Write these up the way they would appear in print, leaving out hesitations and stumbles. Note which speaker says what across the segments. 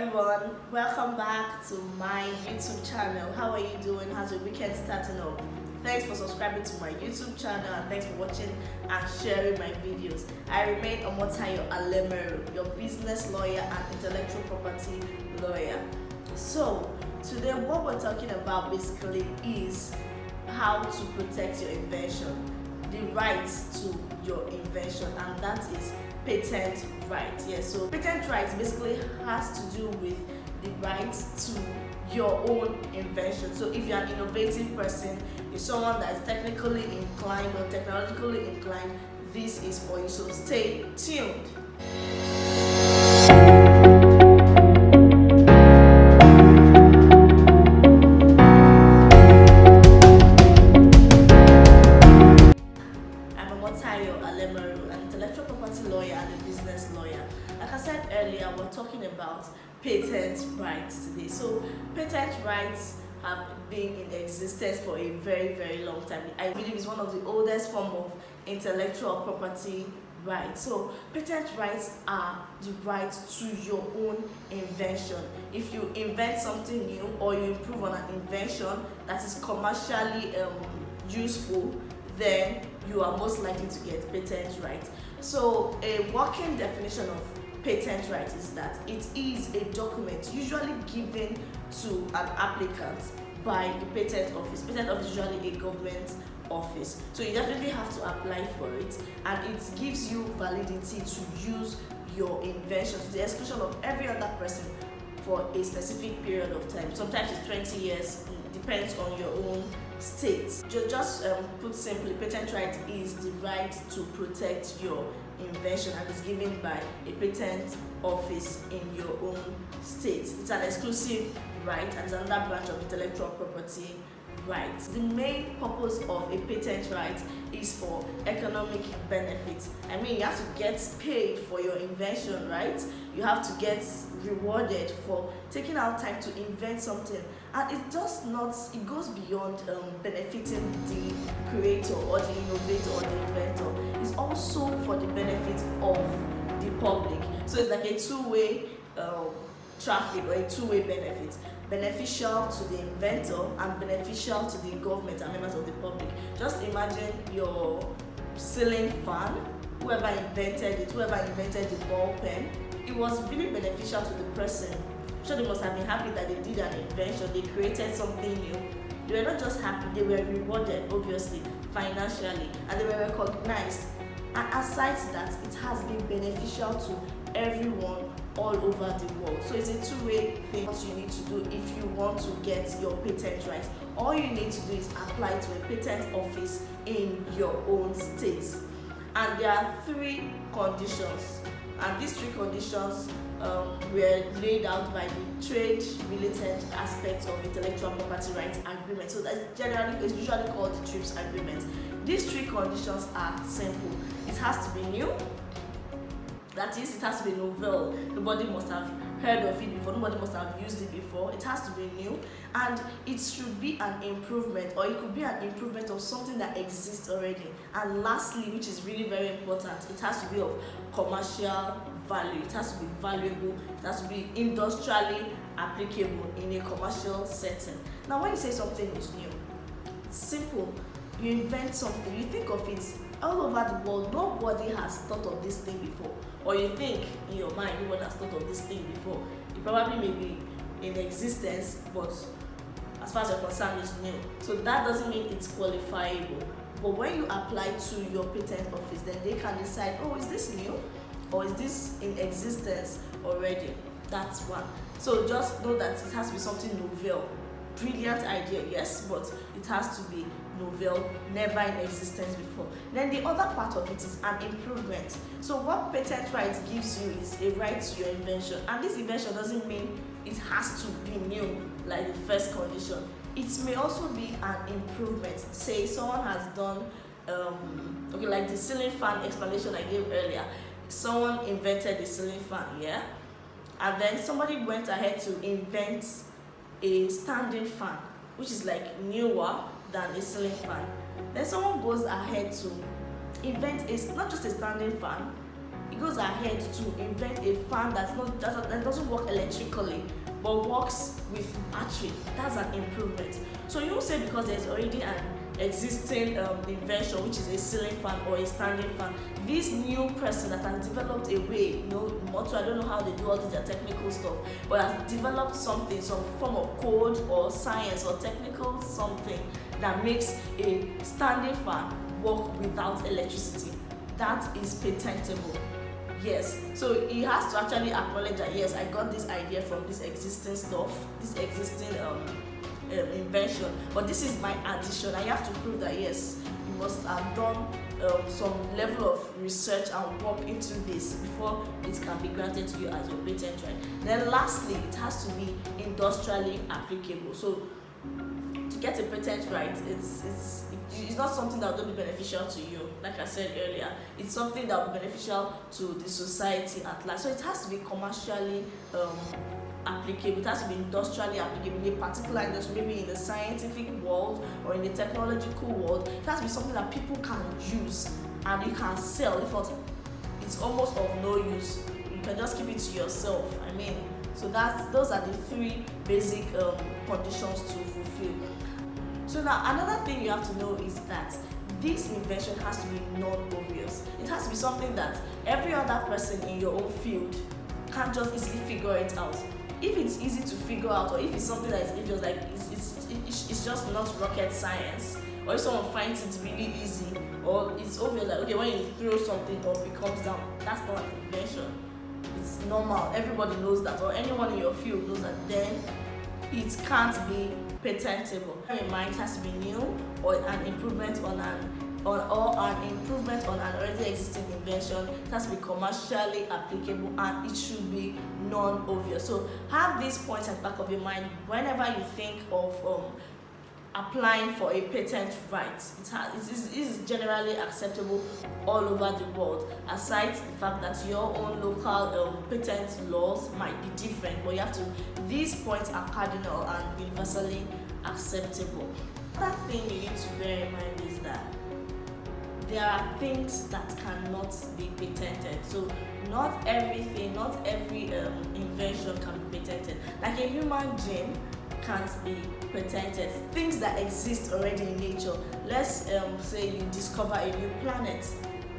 Speaker 1: everyone, welcome back to my YouTube channel. How are you doing? How's your weekend starting up? Thanks for subscribing to my YouTube channel and thanks for watching and sharing my videos. I remain Mydigitallawyer, your business lawyer and intellectual property lawyer. So today what we're talking about basically is how to protect your invention, the rights to your invention, and that is patent right. Yes, so patent rights basically has to do with the rights to your own invention. So if you're an innovative person, you're someone that is technically inclined or technologically inclined, this is for you, so stay tuned. An intellectual property lawyer and a business lawyer. Like I said earlier, we're talking about patent rights today. So patent rights have been in existence for a very long time. I believe it's one of the oldest form of intellectual property rights. So patent rights are the right to your own invention. If you invent something new or you improve on an invention that is commercially useful, then you are most likely to get patent right. So a working definition of patent right is that it is a document usually given to an applicant by the patent office. Patent office is usually a government office, so you definitely have to apply for it, and it gives you validity to use your invention to the exclusion of every other person for a specific period of time. Sometimes it's 20 years, depends on your own state. Just put simply, patent right is the right to protect your invention and is given by a patent office in your own state. It's an exclusive right and it's another branch of intellectual property rights. The main purpose of a patent right is for economic benefits. I mean, you have to get paid for your invention, right? You have to get rewarded for taking out time to invent something, and it does not, it goes beyond benefiting the creator or the innovator or the inventor. It's also for the benefit of the public. So it's like a two-way traffic or a two-way benefit, beneficial to the inventor and beneficial to the government and members of the public. Just imagine your ceiling fan, whoever invented it, whoever invented the ball pen, it was really beneficial to the person. I'm sure they must have been happy that they did an invention, they created something new. They were not just happy, they were rewarded, obviously, financially, and they were recognized. And aside that, it has been beneficial to everyone all over the world. So it's a two-way thing. What you need to do if you want to get your patent rights, all you need to do is apply to a patent office in your own state. And there are three conditions, and these three conditions were laid out by the trade-related aspects of intellectual property rights agreement. So that's it's usually called the TRIPS agreement. These three conditions are simple. It has to be new. That is, it has to be novel. Nobody must have heard of it before. Nobody must have used it before. It has to be new, and it should be an improvement, or it could be an improvement of something that exists already. And lastly, which is really very important, it has to be of commercial value. It has to be valuable. It has to be industrially applicable in a commercial setting. Now, when you say something is new, it's simple. You invent something, you think of it. All over the world, nobody has thought of this thing before. Or you think in your mind, nobody has thought of this thing before. It probably may be in existence, but as far as you're concerned, it's new. So that doesn't mean it's qualifiable. But when you apply to your patent office, then they can decide, oh, is this new? Or is this in existence already? That's one. So just know that it has to be something novel. Brilliant idea, yes, but it has to be novel, never in existence before. Then the other part of it is an improvement. So what patent right gives you is a right to your invention, and this invention doesn't mean it has to be new like the first condition. It may also be an improvement. Say someone has done okay, like the ceiling fan explanation I gave earlier. Someone invented the ceiling fan, yeah, and then somebody went ahead to invent a standing fan, which is like newer than a ceiling fan. Then someone goes ahead to invent not just a standing fan, he goes ahead to invent a fan that doesn't work electrically but works with battery. That's an improvement. So you won't say because there's already an existing invention, which is a ceiling fan or a standing fan, this new person that has developed a way, I don't know how they do all this their technical stuff, but has developed something, some form of code or science or technical something that makes a standing fan work without electricity. That is patentable. Yes, so he has to actually acknowledge that yes, I got this idea from this existing stuff, this existing invention, but this is my addition. I have to prove that yes, you must have done some level of research and work into this before it can be granted to you as your patent right. Then lastly, it has to be industrially applicable. So to get a patent right, it's not something that will be beneficial to you. Like I said earlier, it's something that will be beneficial to the society at large. So it has to be commercially applicable. It has to be industrially applicable in a particular industry, maybe in the scientific world or in the technological world. It has to be something that people can use and you can sell. If not, it's almost of no use. You can just keep it to yourself. So those are the three basic conditions to fulfill. So now another thing you have to know is that this invention has to be non-obvious. It has to be something that every other person in your own field can't just easily figure it out. If it's easy to figure out, or if it's something that is just like it's just not rocket science, or if someone finds it really easy, or it's obvious that okay, when you throw something up it comes down, that's not an invention. It's normal, everybody knows that, or anyone in your field knows that, then it can't be patentable. Bear in mind, it has to be new or an improvement on an already existing invention. It has to be commercially applicable and it should be non-obvious. So have these points at the back of your mind whenever you think of applying for a patent right. It is generally acceptable all over the world, aside the fact that your own local patent laws might be different, but these points are cardinal and universally acceptable. Another thing you need to bear in mind is that there are things that cannot be patented. So not every invention can be patented. Like a human gene can't be patented. Things that exist already in nature. Let's say you discover a new planet.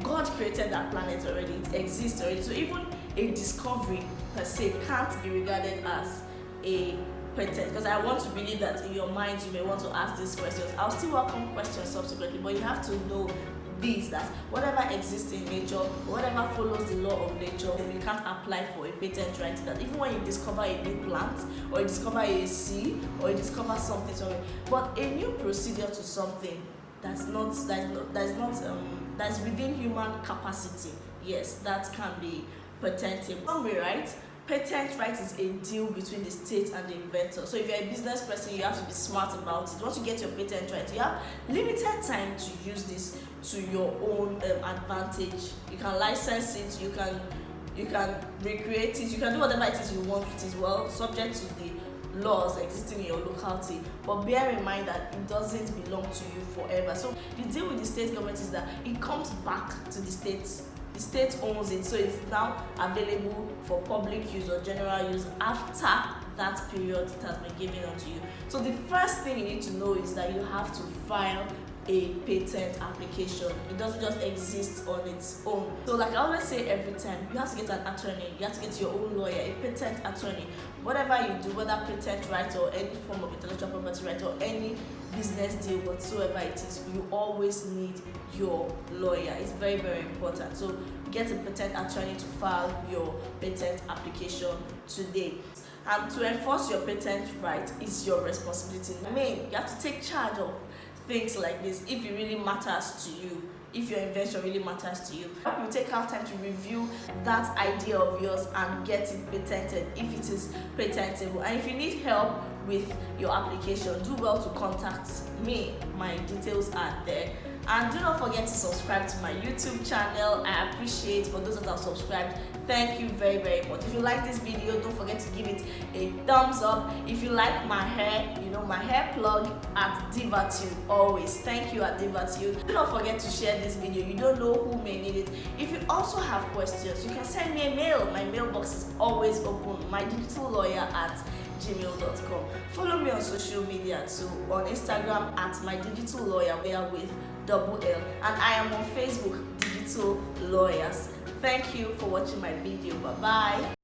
Speaker 1: God created that planet already. It exists already. So even a discovery per se can't be regarded as a patent. Because I want to believe that in your mind you may want to ask these questions. I'll still welcome questions subsequently, but you have to know that whatever exists in nature, whatever follows the law of nature, you can't apply for a patent right to that. Even when you discover a new plant, or you discover a sea, or you discover something, but a new procedure to something that's within human capacity, yes, that can be patentable. Summary, right? Patent right is a deal between the state and the inventor. So if you're a business person, you have to be smart about it. Once you get your patent right, you have limited time to use this to your own advantage. You can license it, you can recreate it, you can do whatever it is you want with it as well, subject to the laws existing in your locality. But bear in mind that it doesn't belong to you forever. So the deal with the state government is that it comes back to the states. The state owns it, so it's now available for public use or general use after that period it has been given unto you. So the first thing you need to know is that you have to file a patent application. It doesn't just exist on its own. So like I always say every time, you have to get an attorney, you have to get your own lawyer, a patent attorney. Whatever you do, whether patent right or any form of intellectual property right or any business deal whatsoever it is, you always need your lawyer. It's very, very important. So get a patent attorney to file your patent application today. And to enforce your patent right is your responsibility. You have to take charge of things like this if it really matters to you, if your invention really matters to you. You take out time to review that idea of yours and get it patented if it is patentable. And if you need help with your application, do well to contact me. My details are there. And do not forget to subscribe to my YouTube channel. I appreciate for those that have subscribed. Thank you very, very much. If you like this video, don't forget to give it a thumbs up. If you like my hair, my hair plug at DivaTune always. Thank you at DivaTune. Do not forget to share this video. You don't know who may need it. If you also have questions, you can send me a mail. My mailbox is always open. mydigitallawyer@gmail.com. Follow me on social media too, on Instagram at mydigitallawyer with double L, and I am on Facebook, Digital Lawyers. Thank you for watching my video. Bye bye.